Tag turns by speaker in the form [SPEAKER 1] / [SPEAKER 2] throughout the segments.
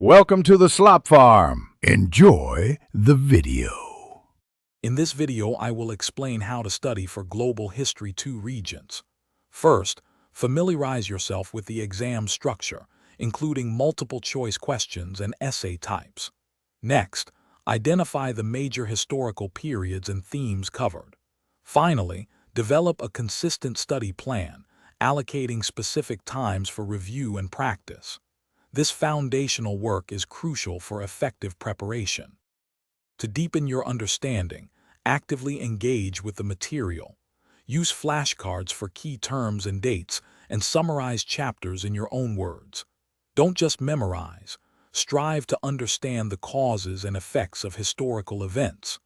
[SPEAKER 1] Welcome to the Slop Farm. Enjoy the video.
[SPEAKER 2] In this video, I will explain how to study for Global History 2 Regents. First, familiarize yourself with the exam structure, including multiple-choice questions and essay types. Next, identify the major historical periods and themes covered. Finally, develop a consistent study plan, allocating specific times for review and practice. This foundational work is crucial for effective preparation. To deepen your understanding, actively engage with the material. Use flashcards for key terms and dates, and summarize chapters in your own words. Don't just memorize. Strive to understand the causes and effects of historical events.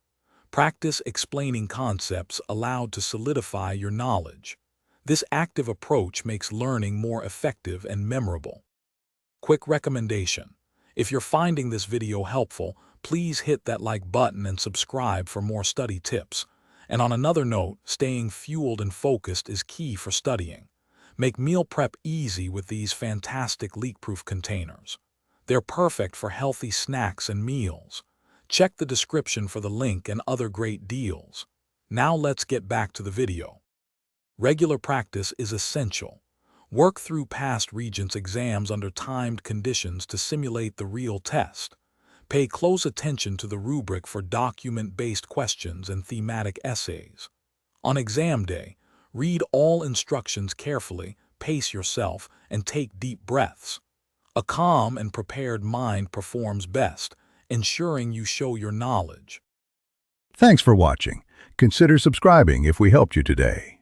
[SPEAKER 2] Practice explaining concepts aloud to solidify your knowledge. This active approach makes learning more effective and memorable. Quick recommendation: if you're finding this video helpful, please hit that like button and subscribe for more study tips. And on another note, staying fueled and focused is key for studying. Make meal prep easy with these fantastic leak-proof containers. They're perfect for healthy snacks and meals. Check the description for the link and other great deals. Now let's get back to the video. Regular practice is essential. Work through past Regents exams under timed conditions to simulate the real test. Pay close attention to the rubric for document-based questions and thematic essays. On exam day, read all instructions carefully, pace yourself, and take deep breaths. A calm and prepared mind performs best, ensuring you show your knowledge.
[SPEAKER 1] Thanks for watching. Consider subscribing if we helped you today.